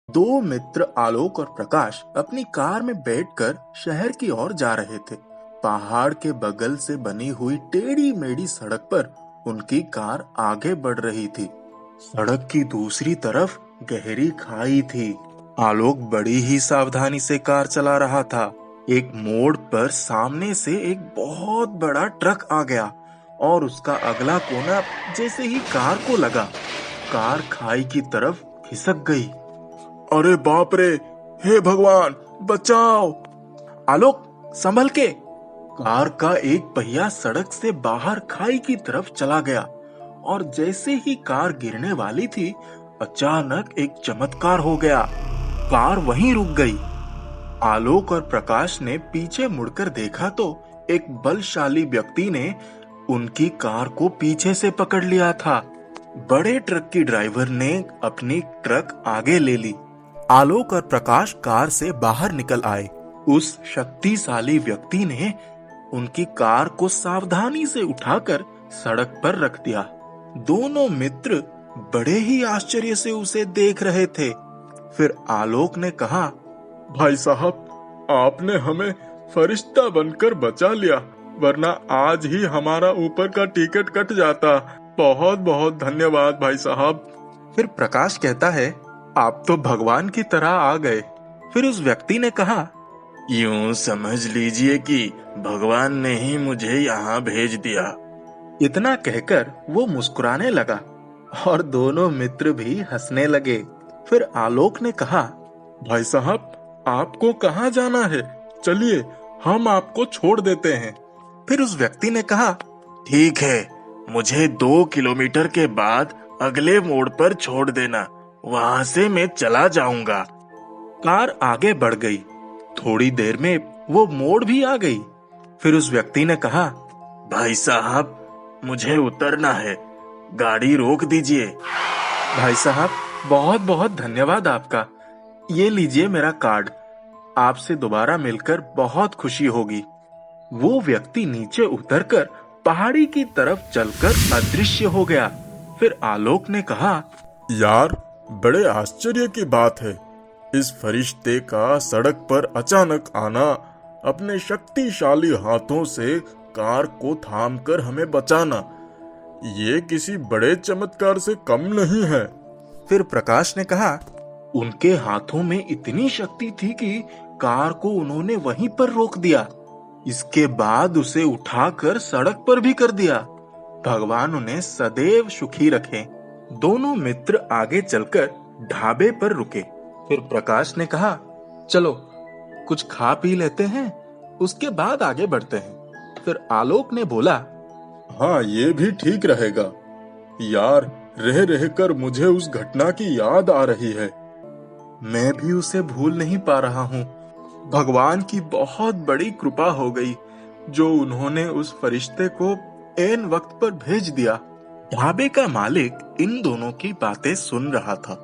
दो मित्र आलोक और प्रकाश अपनी कार में बैठकर शहर की ओर जा रहे थे। पहाड़ के बगल से बनी हुई टेढ़ी मेढ़ी सड़क पर उनकी कार आगे बढ़ रही थी। सड़क की दूसरी तरफ गहरी खाई थी। आलोक बड़ी ही सावधानी से कार चला रहा था। एक मोड़ पर सामने से एक बहुत बड़ा ट्रक आ गया और उसका अगला कोना जैसे ही कार को लगा, कार खाई की तरफ खिसक गई। अरे बाप रे, हे भगवान बचाओ! आलोक संभल के! कार का एक पहिया सड़क से बाहर खाई की तरफ चला गया और जैसे ही कार गिरने वाली थी, अचानक एक चमत्कार हो गया। कार वहीं रुक गई। आलोक और प्रकाश ने पीछे मुड़कर देखा तो एक बलशाली व्यक्ति ने उनकी कार को पीछे से पकड़ लिया था। बड़े ट्रक की ड्राइवर ने अपनी ट्रक आगे ले ली। आलोक और प्रकाश कार से बाहर निकल आए। उस शक्तिशाली व्यक्ति ने उनकी कार को सावधानी से उठाकर सड़क पर रख दिया। दोनों मित्र बड़े ही आश्चर्य से उसे देख रहे थे। फिर आलोक ने कहा, भाई साहब, आपने हमें फरिश्ता बनकर बचा लिया, वरना आज ही हमारा ऊपर का टिकट कट जाता। बहुत बहुत धन्यवाद भाई साहब। फिर प्रकाश कहता है, आप तो भगवान की तरह आ गए। फिर उस व्यक्ति ने कहा, यूं समझ लीजिए कि भगवान ने ही मुझे यहाँ भेज दिया। इतना कहकर वो मुस्कुराने लगा और दोनों मित्र भी हंसने लगे। फिर आलोक ने कहा, भाई साहब, आपको कहाँ जाना है? चलिए हम आपको छोड़ देते हैं। फिर उस व्यक्ति ने कहा, ठीक है, मुझे 2 किलोमीटर के बाद अगले मोड़ पर छोड़ देना, वहां से मैं चला जाऊंगा। कार आगे बढ़ गई। थोड़ी देर में वो मोड़ भी आ गई। फिर उस व्यक्ति ने कहा, भाई साहब, मुझे उतरना है, गाड़ी रोक दीजिए। भाई साहब, बहुत बहुत धन्यवाद आपका। ये लीजिए मेरा कार्ड। आपसे दोबारा मिलकर बहुत खुशी होगी। वो व्यक्ति नीचे उतरकर पहाड़ी की तरफ चलकर अदृश्य हो गया। फिर आलोक ने कहा, यार, बड़े आश्चर्य की बात है। इस फरिश्ते का सड़क पर अचानक आना, अपने शक्तिशाली हाथों से कार को थामकर हमें बचाना, ये किसी बड़े चमत्कार से कम नहीं है। फिर प्रकाश ने कहा, उनके हाथों में इतनी शक्ति थी कि कार को उन्होंने वहीं पर रोक दिया। इसके बाद उसे उठाकर सड़क पर भी कर दिया। भगवान उन्हें सदैव सुखी रखे। दोनों मित्र आगे चलकर ढाबे पर रुके। फिर प्रकाश ने कहा, चलो कुछ खा पी लेते हैं, उसके बाद आगे बढ़ते हैं। फिर आलोक ने बोला, हाँ, ये भी ठीक रहेगा। यार, रह रहकर मुझे उस घटना की याद आ रही है। मैं भी उसे भूल नहीं पा रहा हूँ। भगवान की बहुत बड़ी कृपा हो गई जो उन्होंने उस फरिश्ते को ऐन वक्त पर भेज दिया। ढाबे का मालिक इन दोनों की बातें सुन रहा था।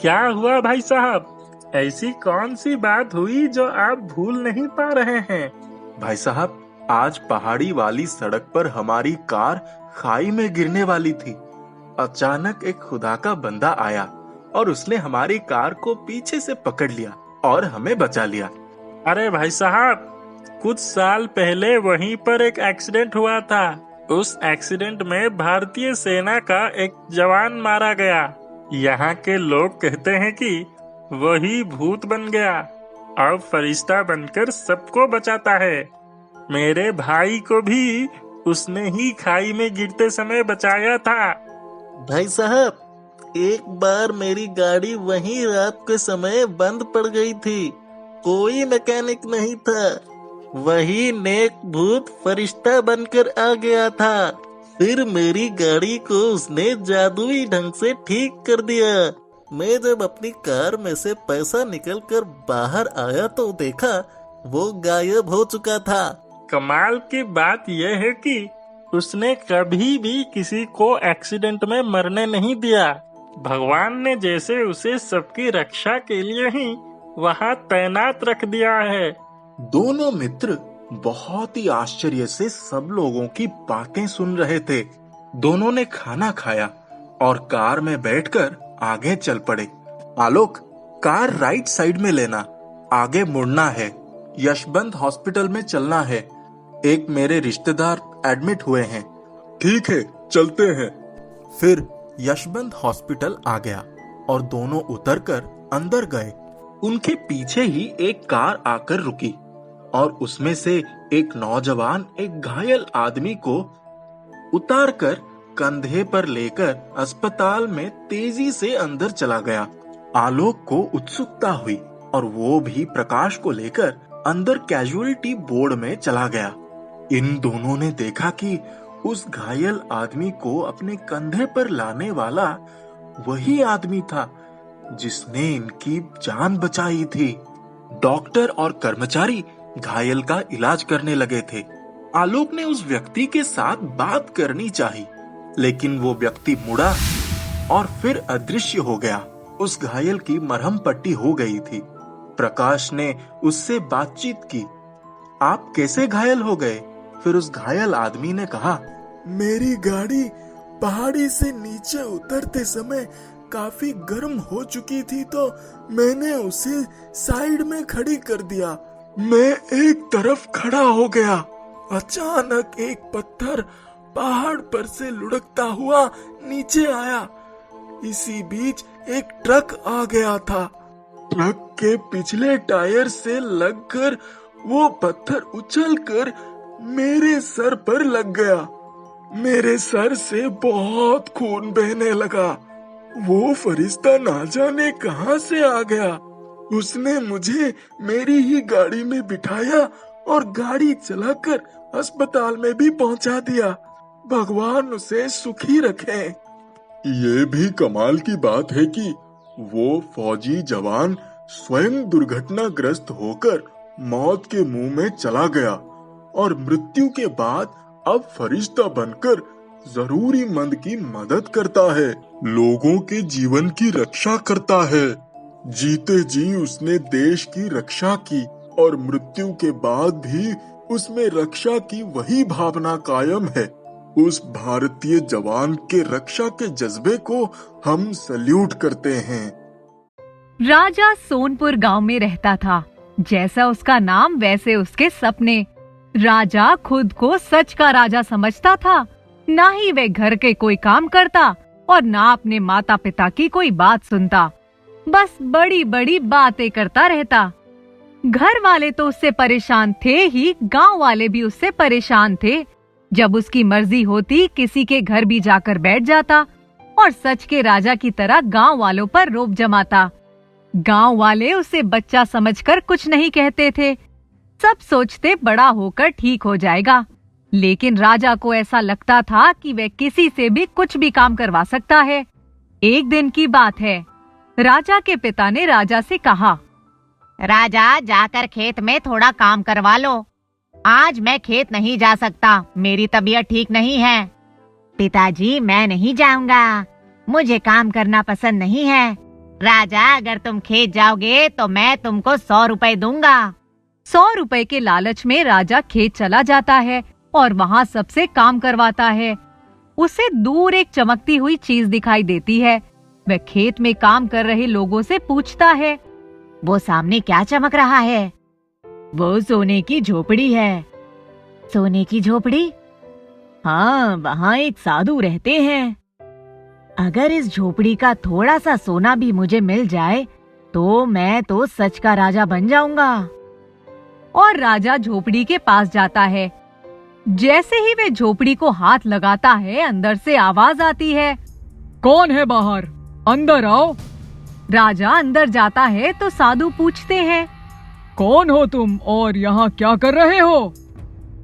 क्या हुआ भाई साहब? ऐसी कौन सी बात हुई जो आप भूल नहीं पा रहे हैं? भाई साहब, आज पहाड़ी वाली सड़क पर हमारी कार खाई में गिरने वाली थी। अचानक एक खुदा का बंदा आया और उसने हमारी कार को पीछे से पकड़ लिया और हमें बचा लिया। अरे भाई साहब, कुछ साल पहले वहीं पर एक एक्सीडेंट हुआ था। उस एक्सीडेंट में भारतीय सेना का एक जवान मारा गया। यहाँ के लोग कहते हैं कि वही भूत बन गया और फरिश्ता बनकर सबको बचाता है। मेरे भाई को भी उसने ही खाई में गिरते समय बचाया था। भाई साहब, एक बार मेरी गाड़ी वहीं रात के समय बंद पड़ गई थी। कोई मैकेनिक नहीं था। वही नेक भूत फरिश्ता बनकर आ गया था। फिर मेरी गाड़ी को उसने जादुई ढंग से ठीक कर दिया। मैं जब अपनी कार में से पैसा निकलकर बाहर आया तो देखा वो गायब हो चुका था। कमाल की बात यह है कि उसने कभी भी किसी को एक्सीडेंट में मरने नहीं दिया। भगवान ने जैसे उसे सबकी रक्षा के लिए ही वहाँ तैनात रख दिया है। दोनों मित्र बहुत ही आश्चर्य से सब लोगों की बातें सुन रहे थे। दोनों ने खाना खाया और कार में बैठकर आगे चल पड़े। आलोक, कार राइट साइड में लेना, आगे मुड़ना है, यशवंत हॉस्पिटल में चलना है, एक मेरे रिश्तेदार एडमिट हुए हैं। ठीक है, चलते हैं। फिर यशवंत हॉस्पिटल आ गया और दोनों उतरकर अंदर गए। उनके पीछे ही एक कार आकर रुकी और उसमें से एक नौजवान एक घायल आदमी को उतारकर कंधे पर लेकर अस्पताल में तेजी से अंदर चला गया। आलोक को उत्सुकता हुई और वो भी प्रकाश को लेकर अंदर कैजुअलिटी बोर्ड में चला गया। इन दोनों ने देखा कि उस घायल आदमी को अपने कंधे पर लाने वाला वही आदमी था जिसने इनकी जान बचाई थी। डॉक्टर और कर्मचारी घायल का इलाज करने लगे थे। आलोक ने उस व्यक्ति के साथ बात करनी चाही, लेकिन वो व्यक्ति मुड़ा और फिर अदृश्य हो गया। उस घायल की मरहम पट्टी हो गई थी। प्रकाश ने उससे बातचीत की। आप कैसे घायल हो गए? फिर उस घायल आदमी ने कहा, मेरी गाड़ी पहाड़ी से नीचे उतरते समय काफी गर्म हो चुकी थी, तो मैंने उसे साइड में खड़ी कर दिया। मैं एक तरफ खड़ा हो गया। अचानक एक पत्थर पहाड़ पर से लुढ़कता हुआ नीचे आया। इसी बीच एक ट्रक आ गया था। ट्रक के पिछले टायर से लगकर वो पत्थर उछलकर मेरे सर पर लग गया। मेरे सर से बहुत खून बहने लगा। वो फरिश्ता ना जाने कहां से आ गया। उसने मुझे मेरी ही गाड़ी में बिठाया और गाड़ी चलाकर अस्पताल में भी पहुंचा दिया। भगवान उसे सुखी रखे। ये भी कमाल की बात है कि वो फौजी जवान स्वयं दुर्घटनाग्रस्त होकर मौत के मुंह में चला गया और मृत्यु के बाद अब फरिश्ता बनकर जरूरीमंद की मदद करता है, लोगों के जीवन की रक्षा करता है। जीते जी उसने देश की रक्षा की और मृत्यु के बाद भी उसमें रक्षा की वही भावना कायम है। उस भारतीय जवान के रक्षा के जज्बे को हम सल्यूट करते हैं। राजा सोनपुर गांव में रहता था। जैसा उसका नाम वैसे उसके सपने। राजा खुद को सच का राजा समझता था। ना ही वह घर के कोई काम करता और ना अपने माता पिता की कोई बात सुनता। बस बड़ी बड़ी बातें करता रहता। घर वाले तो उससे परेशान थे ही, गांव वाले भी उससे परेशान थे। जब उसकी मर्जी होती किसी के घर भी जाकर बैठ जाता और सच के राजा की तरह गांव वालों पर रौब जमाता। गांव वाले उसे बच्चा समझकर कुछ नहीं कहते थे। सब सोचते बड़ा होकर ठीक हो जाएगा, लेकिन राजा को ऐसा लगता था कि वह किसी से भी कुछ भी काम करवा सकता है। एक दिन की बात है, राजा के पिता ने राजा से कहा, राजा जाकर खेत में थोड़ा काम करवा लो। आज मैं खेत नहीं जा सकता, मेरी तबीयत ठीक नहीं है। पिताजी मैं नहीं जाऊंगा, मुझे काम करना पसंद नहीं है। राजा अगर तुम खेत जाओगे तो मैं तुमको 100 रुपए दूंगा। 100 रुपए के लालच में राजा खेत चला जाता है और वहाँ सबसे काम करवाता है। उसे दूर एक चमकती हुई चीज दिखाई देती है। वह खेत में काम कर रहे लोगों से पूछता है, वो सामने क्या चमक रहा है? वो सोने की झोपड़ी है। सोने की झोपड़ी? हाँ, वहाँ एक साधु रहते हैं। अगर इस झोपड़ी का थोड़ा सा सोना भी मुझे मिल जाए तो मैं तो सच का राजा बन जाऊंगा। और राजा झोपड़ी के पास जाता है। जैसे ही वे झोपड़ी को हाथ लगाता है, अंदर से आवाज आती है, कौन है बाहर? अंदर आओ। राजा अंदर जाता है तो साधु पूछते हैं, कौन हो तुम और यहाँ क्या कर रहे हो?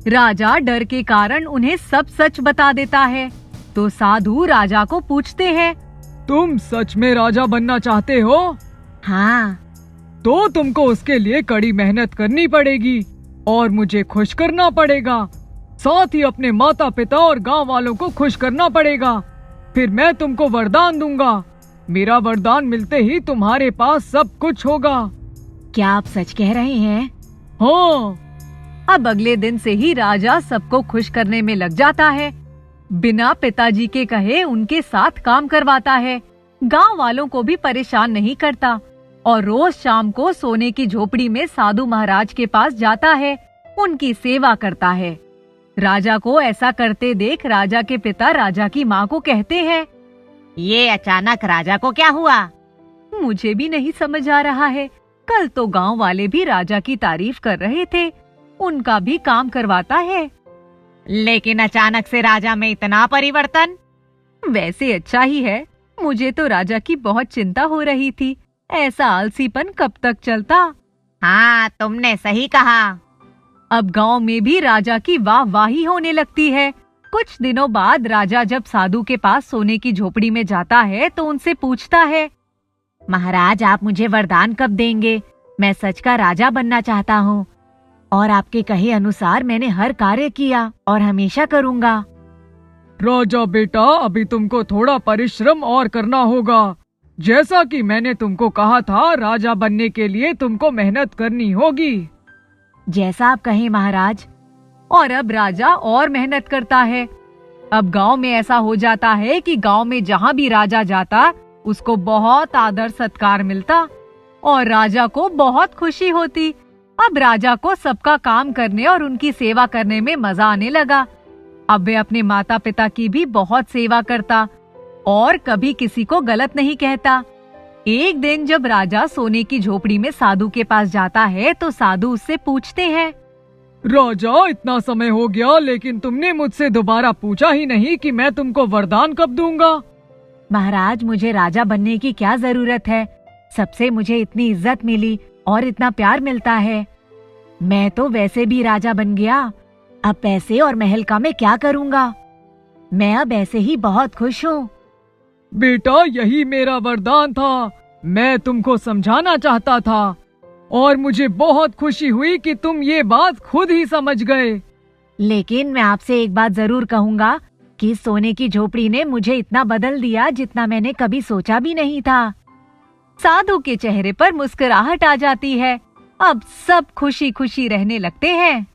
राजा डर के कारण उन्हें सब सच बता देता है। तो साधु राजा को पूछते हैं, तुम सच में राजा बनना चाहते हो? हाँ। तो तुमको उसके लिए कड़ी मेहनत करनी पड़ेगी और मुझे खुश करना पड़ेगा। साथ ही अपने माता पिता और गांव वालों को खुश करना पड़ेगा। फिर मैं तुमको वरदान दूंगा। मेरा वरदान मिलते ही तुम्हारे पास सब कुछ होगा। क्या आप सच कह रहे हैं? हाँ। अब अगले दिन से ही राजा सबको खुश करने में लग जाता है। बिना पिताजी के कहे उनके साथ काम करवाता है। गांव वालों को भी परेशान नहीं करता। और रोज शाम को सोने की झोपड़ी में साधु महाराज के पास जाता है, उनकी सेवा करता है। राजा को ऐसा करते देख राजा के पिता राजा की माँ को कहते हैं, ये अचानक राजा को क्या हुआ? मुझे भी नहीं समझ आ रहा है। कल तो गांव वाले भी राजा की तारीफ कर रहे थे, उनका भी काम करवाता है। लेकिन अचानक से राजा में इतना परिवर्तन? वैसे अच्छा ही है, मुझे तो राजा की बहुत चिंता हो रही थी। ऐसा आलसीपन कब तक चलता? हाँ, तुमने सही कहा। अब गांव में भी राजा की वाहवाही होने लगती है। कुछ दिनों बाद राजा जब साधु के पास सोने की झोपड़ी में जाता है तो उनसे पूछता है, महाराज, आप मुझे वरदान कब देंगे? मैं सच का राजा बनना चाहता हूँ और आपके कहे अनुसार मैंने हर कार्य किया और हमेशा करूँगा। राजा बेटा, अभी तुमको थोड़ा परिश्रम और करना होगा। जैसा कि मैंने तुमको कहा था, राजा बनने के लिए तुमको मेहनत करनी होगी। जैसा आप कहें महाराज। और अब राजा और मेहनत करता है। अब गांव में ऐसा हो जाता है कि गांव में जहां भी राजा जाता उसको बहुत आदर सत्कार मिलता और राजा को बहुत खुशी होती। अब राजा को सबका काम करने और उनकी सेवा करने में मजा आने लगा। अब वे अपने माता पिता की भी बहुत सेवा करता और कभी किसी को गलत नहीं कहता। एक दिन जब राजा सोने की झोपड़ी में साधु के पास जाता है तो साधु उससे पूछते हैं, राजा, इतना समय हो गया लेकिन तुमने मुझसे दोबारा पूछा ही नहीं कि मैं तुमको वरदान कब दूंगा। महाराज, मुझे राजा बनने की क्या जरूरत है? सबसे मुझे इतनी इज्जत मिली और इतना प्यार मिलता है। मैं तो वैसे भी राजा बन गया। अब पैसे और महल का मैं क्या करूँगा? मैं अब ऐसे ही बहुत खुश हूँ। बेटा, यही मेरा वरदान था। मैं तुमको समझाना चाहता था और मुझे बहुत खुशी हुई कि तुम ये बात खुद ही समझ गए। लेकिन मैं आपसे एक बात जरूर कहूँगा कि सोने की झोपड़ी ने मुझे इतना बदल दिया जितना मैंने कभी सोचा भी नहीं था। साधु के चेहरे पर मुस्कुराहट आ जाती है। अब सब खुशी खुशी रहने लगते हैं।